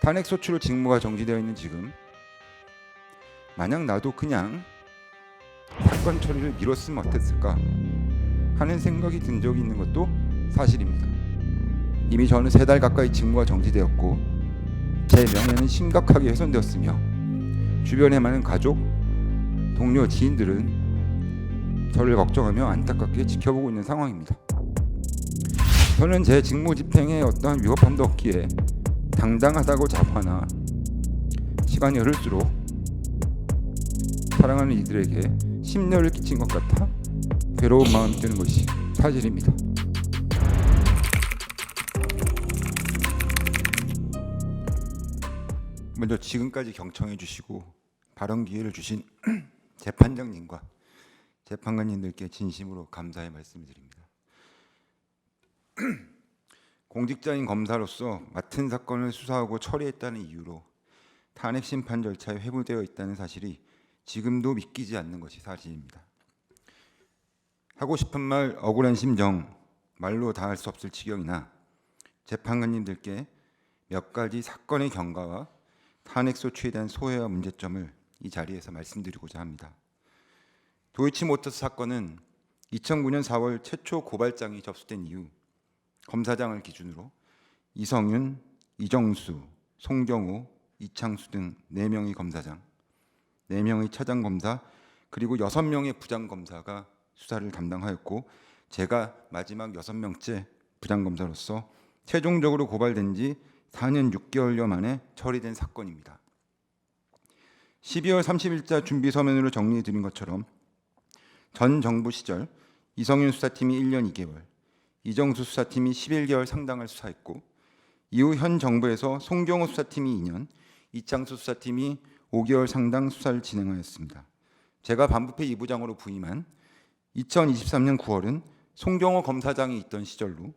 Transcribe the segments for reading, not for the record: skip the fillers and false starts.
탄핵소추로 직무가 정지되어 있는 지금 만약 나도 그냥 사건 처리를 미뤘으면 어땠을까 하는 생각이 든 적이 있는 것도 사실입니다. 이미 저는 3달 가까이 직무가 정지되었고 제 명예는 심각하게 훼손되었으며 주변에 많은 가족, 동료, 지인들은 저를 걱정하며 안타깝게 지켜보고 있는 상황입니다. 저는 제 직무 집행에 어떠한 위법함도 없기에 당당하다고 자부하나 시간이 흐를수록 사랑하는 이들에게 심려를 끼친 것 같아 괴로운 마음이 드는 것이 사실입니다. 먼저 지금까지 경청해 주시고 발언 기회를 주신 재판장님과 재판관님들께 진심으로 감사의 말씀을 드립니다. 공직자인 검사로서 맡은 사건을 수사하고 처리했다는 이유로 탄핵 심판 절차에 회부되어 있다는 사실이 지금도 믿기지 않는 것이 사실입니다. 하고 싶은 말, 억울한 심정, 말로 다 할 수 없을 지경이나 재판관님들께 몇 가지 사건의 경과와 탄핵소추에 대한 소회와 문제점을 이 자리에서 말씀드리고자 합니다. 도이치모터스 사건은 2009년 4월 최초 고발장이 접수된 이후 검사장을 기준으로 이성윤, 이정수, 송경호, 이창수 등 4명의 검사장, 4명의 차장검사 그리고 6명의 부장검사가 수사를 담당하였고 제가 마지막 6명째 부장검사로서 최종적으로 고발된 지 4년 6개월여 만에 처리된 사건입니다. 12월 30일자 준비 서면으로 정리해 드린 것처럼 전 정부 시절 이성윤 수사팀이 1년 2개월, 이정수 수사팀이 11개월 상당을 수사했고 이후 현 정부에서 송경호 수사팀이 2년, 이창수 수사팀이 5개월 상당 수사를 진행하였습니다. 제가 반부패 2부장으로 부임한 2023년 9월은 송경호 검사장이 있던 시절로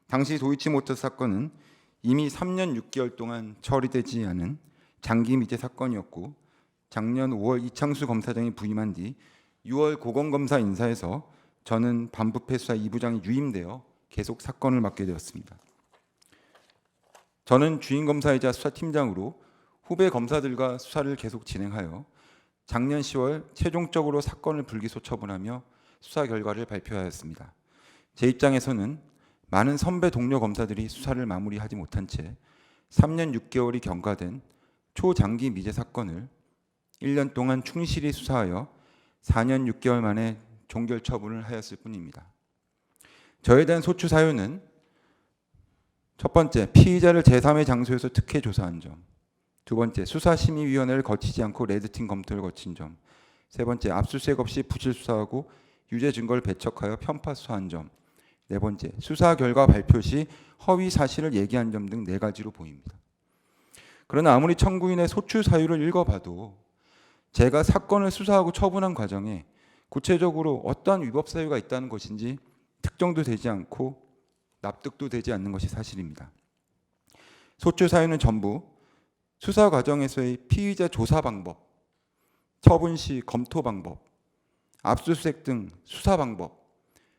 당시 도이치모터스 사건은 이미 3년 6개월 동안 처리되지 않은 장기 미제 사건이었고 작년 5월 이창수 검사장이 부임한 뒤 6월 고검검사 인사에서 저는 반부패 수사 2부장이 유임되어 계속 사건을 맡게 되었습니다. 저는 주임검사이자 수사팀장으로 후배 검사들과 수사를 계속 진행하여 작년 10월 최종적으로 사건을 불기소 처분하며 수사 결과를 발표하였습니다. 제 입장에서는 많은 선배 동료 검사들이 수사를 마무리하지 못한 채 3년 6개월이 경과된 초장기 미제 사건을 1년 동안 충실히 수사하여 4년 6개월 만에 종결 처분을 하였을 뿐입니다. 저에 대한 소추 사유는 첫 번째, 피의자를 제3의 장소에서 특혜 조사한 점. 두 번째, 수사심의위원회를 거치지 않고 레드팀 검토를 거친 점. 세 번째, 압수수색 없이 부실 수사하고 유죄 증거를 배척하여 편파 수사한 점. 네 번째, 수사 결과 발표 시 허위 사실을 얘기한 점 등 4가지로 보입니다. 그러나 아무리 청구인의 소추 사유를 읽어봐도 제가 사건을 수사하고 처분한 과정에 구체적으로 어떠한 위법 사유가 있다는 것인지 특정도 되지 않고 납득도 되지 않는 것이 사실입니다. 소추 사유는 전부 수사 과정에서의 피의자 조사 방법, 처분 시 검토 방법, 압수수색 등 수사 방법,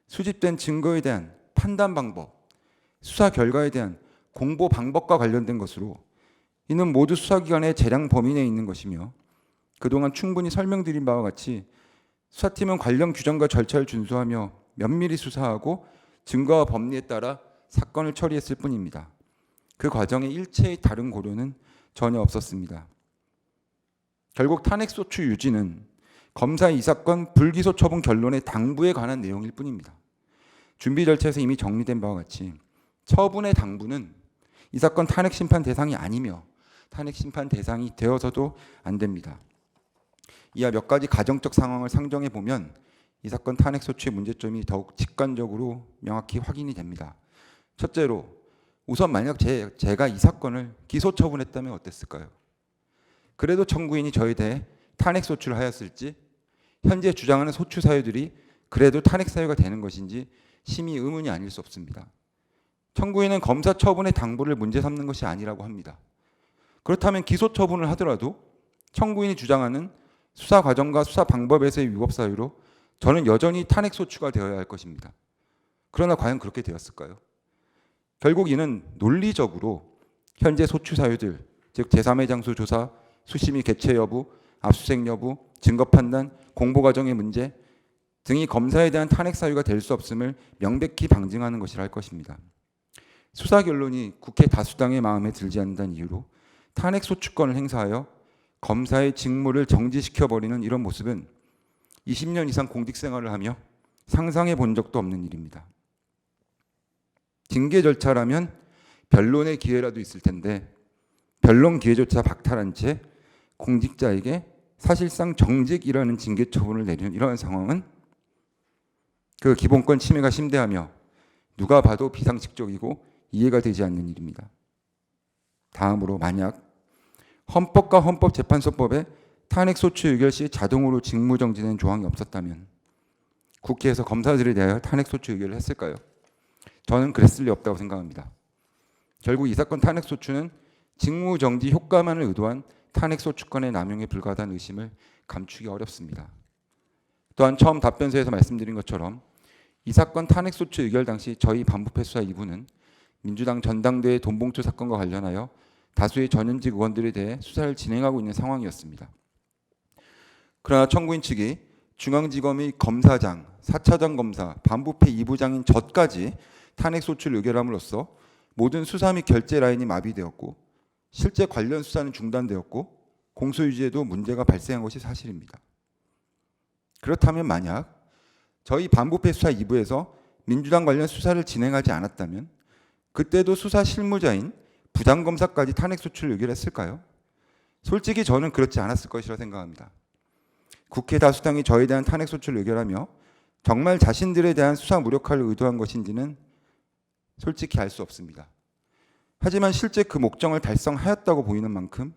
수집된 증거에 대한 판단 방법, 수사 결과에 대한 공보 방법과 관련된 것으로 이는 모두 수사기관의 재량 범위 내에 있는 것이며 그동안 충분히 설명드린 바와 같이 수사팀은 관련 규정과 절차를 준수하며 면밀히 수사하고 증거와 법리에 따라 사건을 처리했을 뿐입니다. 그 과정에 일체의 다른 고려는 전혀 없었습니다. 결국 탄핵소추 유지는 검사의 이 사건 불기소 처분 결론의 당부에 관한 내용일 뿐입니다. 준비 절차에서 이미 정리된 바와 같이 처분의 당부는 이 사건 탄핵 심판 대상이 아니며 탄핵 심판 대상이 되어서도 안 됩니다. 이하 몇 가지 가정적 상황을 상정해 보면 이 사건 탄핵소추의 문제점이 더욱 직관적으로 명확히 확인이 됩니다. 첫째로 우선 만약 제가 이 사건을 기소 처분했다면 어땠을까요? 그래도 청구인이 저에 대해 탄핵소추를 하였을지 현재 주장하는 소추 사유들이 그래도 탄핵 사유가 되는 것인지 심히 의문이 아닐 수 없습니다. 청구인은 검사 처분의 당부를 문제 삼는 것이 아니라고 합니다. 그렇다면 기소 처분을 하더라도 청구인이 주장하는 수사 과정과 수사 방법에서의 위법 사유로 저는 여전히 탄핵 소추가 되어야 할 것입니다. 그러나 과연 그렇게 되었을까요? 결국 이는 논리적으로 현재 소추 사유들, 즉 제3의 장소 조사, 수심위 개최 여부, 압수수색 여부, 증거 판단, 공보 과정의 문제 등이 검사에 대한 탄핵 사유가 될 수 없음을 명백히 방증하는 것이라 할 것입니다. 수사 결론이 국회 다수당의 마음에 들지 않는다는 이유로 탄핵 소추권을 행사하여 검사의 직무를 정지시켜버리는 이런 모습은 20년 이상 공직 생활을 하며 상상해 본 적도 없는 일입니다. 징계 절차라면 변론의 기회라도 있을 텐데 변론 기회조차 박탈한 채 공직자에게 사실상 정직이라는 징계 처분을 내리는 이러한 상황은 그 기본권 침해가 심대하며 누가 봐도 비상식적이고 이해가 되지 않는 일입니다. 다음으로 만약 헌법과 헌법재판소법에 탄핵소추 의결 시 자동으로 직무정지되는 조항이 없었다면 국회에서 검사들에 대하여 탄핵소추 의결을 했을까요? 저는 그랬을 리 없다고 생각합니다. 결국 이 사건 탄핵소추는 직무정지 효과만을 의도한 탄핵소추권의 남용에 불과하다는 의심을 감추기 어렵습니다. 또한 처음 답변서에서 말씀드린 것처럼 이 사건 탄핵소추 의결 당시 저희 반부패 수사 2부는 민주당 전당대회 돈봉투 사건과 관련하여 다수의 전현직 의원들에 대해 수사를 진행하고 있는 상황이었습니다. 그러나 청구인 측이 중앙지검의 검사장, 4차장 검사, 반부패 2부장인 저까지 탄핵소추를 의결함으로써 모든 수사 및 결재 라인이 마비되었고 실제 관련 수사는 중단되었고 공소유지에도 문제가 발생한 것이 사실입니다. 그렇다면 만약 저희 반부패 수사 2부에서 민주당 관련 수사를 진행하지 않았다면 그때도 수사 실무자인 부장검사까지 탄핵소추를 의결했을까요? 솔직히 저는 그렇지 않았을 것이라 생각합니다. 국회 다수당이 저에 대한 탄핵소추를 의결하며 정말 자신들에 대한 수사 무력화를 의도한 것인지는 솔직히 알 수 없습니다. 하지만 실제 그 목적을 달성하였다고 보이는 만큼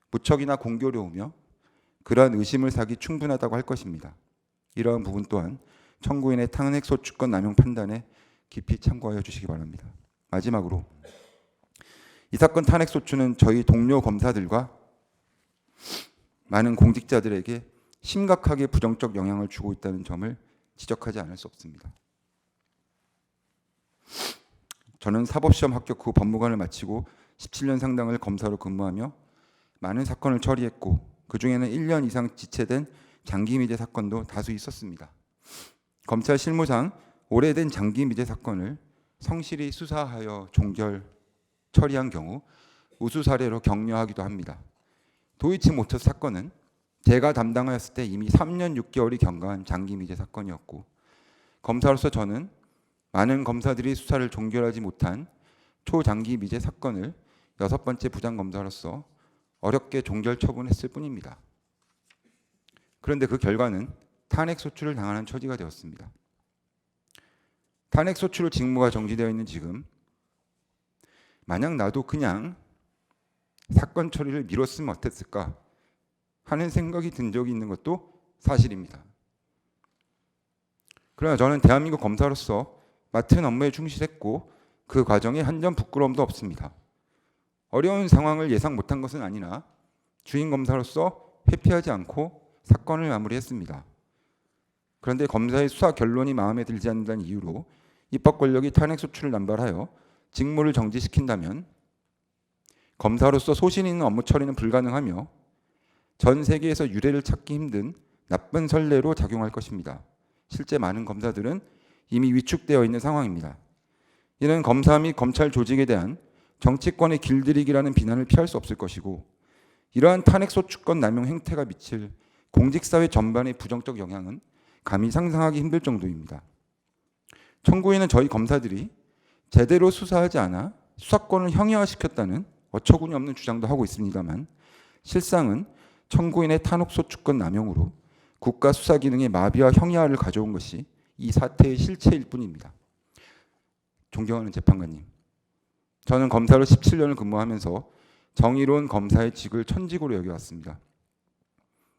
무척이나 공교로우며 그러한 의심을 사기 충분하다고 할 것입니다. 이러한 부분 또한 청구인의 탄핵소추권 남용 판단에 깊이 참고하여 주시기 바랍니다. 마지막으로 이 사건 탄핵소추는 저희 동료 검사들과 많은 공직자들에게 심각하게 부정적 영향을 주고 있다는 점을 지적하지 않을 수 없습니다. 저는 사법시험 합격 후 법무관을 마치고 17년 상당을 검사로 근무하며 많은 사건을 처리했고 그중에는 1년 이상 지체된 장기 미제 사건도 다수 있었습니다. 검찰 실무상 오래된 장기 미제 사건을 성실히 수사하여 종결 처리한 경우 우수 사례로 격려하기도 합니다. 도이치모터스 사건은 제가 담당하였을 때 이미 3년 6개월이 경과한 장기 미제 사건이었고 검사로서 저는 많은 검사들이 수사를 종결하지 못한 초장기 미제 사건을 6번째 부장검사로서 어렵게 종결 처분했을 뿐입니다. 그런데 그 결과는 탄핵소추를 당하는 처지가 되었습니다. 탄핵소추로 직무가 정지되어 있는 지금 만약 나도 그냥 사건 처리를 미뤘으면 어땠을까 하는 생각이 든 적이 있는 것도 사실입니다. 그러나 저는 대한민국 검사로서 맡은 업무에 충실했고 그 과정에 한 점 부끄러움도 없습니다. 어려운 상황을 예상 못한 것은 아니나 주인 검사로서 회피하지 않고 사건을 마무리했습니다. 그런데 검사의 수사 결론이 마음에 들지 않는다는 이유로 입법 권력이 탄핵소추를 남발하여 직무를 정지시킨다면 검사로서 소신 있는 업무 처리는 불가능하며 전 세계에서 유례를 찾기 힘든 나쁜 선례로 작용할 것입니다. 실제 많은 검사들은 이미 위축되어 있는 상황입니다. 이는 검사 및 검찰 조직에 대한 정치권의 길들이기라는 비난을 피할 수 없을 것이고 이러한 탄핵소추권 남용 행태가 미칠 공직사회 전반의 부정적 영향은 감히 상상하기 힘들 정도입니다. 청구인은 저희 검사들이 제대로 수사하지 않아 수사권을 형이화시켰다는 어처구니 없는 주장도 하고 있습니다만 실상은 청구인의 탄핵소추권 남용으로 국가 수사 기능의 마비와 형이화를 가져온 것이 이 사태의 실체일 뿐입니다. 존경하는 재판관님, 저는 검사로 17년을 근무하면서 정의로운 검사의 직을 천직으로 여겨왔습니다.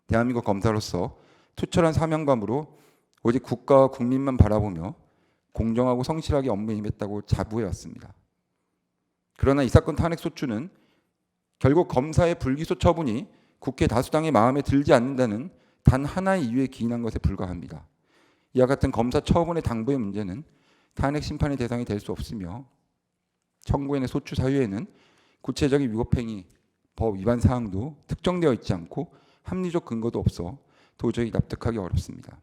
대한민국 검사로서 투철한 사명감으로 오직 국가와 국민만 바라보며 공정하고 성실하게 업무에 임했다고 자부해왔습니다. 그러나 이 사건 탄핵소추는 결국 검사의 불기소 처분이 국회 다수당의 마음에 들지 않는다는 단 하나의 이유에 기인한 것에 불과합니다. 이와 같은 검사 처분의 당부의 문제는 탄핵 심판의 대상이 될 수 없으며 청구인의 소추 사유에는 구체적인 위법행위, 법 위반 사항도 특정되어 있지 않고 합리적 근거도 없어 도저히 납득하기 어렵습니다.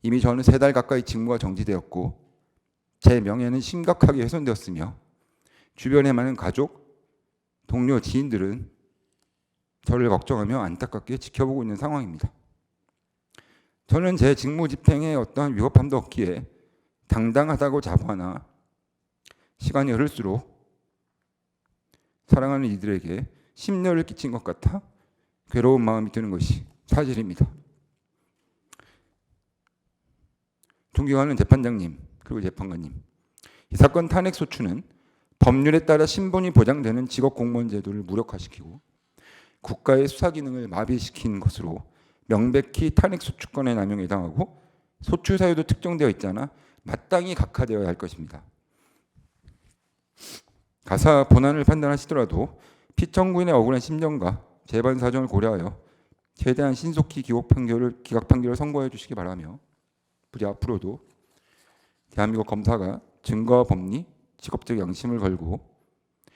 이미 저는 3달 가까이 직무가 정지되었고 제 명예는 심각하게 훼손되었으며 주변에 많은 가족, 동료, 지인들은 저를 걱정하며 안타깝게 지켜보고 있는 상황입니다. 저는 제 직무 집행에 어떠한 위협함도 없기에 당당하다고 자부하나 시간이 흐를수록 사랑하는 이들에게 심려를 끼친 것 같아 괴로운 마음이 드는 것이 사실입니다. 존경하는 재판장님 그리고 재판관님, 이 사건 탄핵 소추는 법률에 따라 신분이 보장되는 직업공무원 제도를 무력화시키고 국가의 수사 기능을 마비시킨 것으로 명백히 탄핵 소추권의 남용에 해당하고 소추 사유도 특정되어 있잖아 마땅히 각하되어야 할 것입니다. 가사 본안을 판단하시더라도 피청구인의 억울한 심정과 재반 사정을 고려하여 최대한 신속히 기각 판결을 선고해 주시기 바라며 부디 앞으로도 대한민국 검사가 증거와 법리, 직업적 양심을 걸고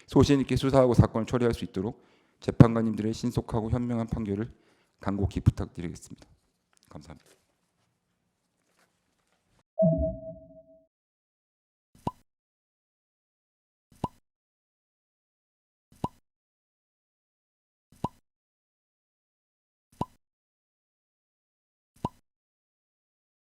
소신 있게 수사하고 사건을 처리할 수 있도록 재판관님들의 신속하고 현명한 판결을 간곡히 부탁드리겠습니다. 감사합니다.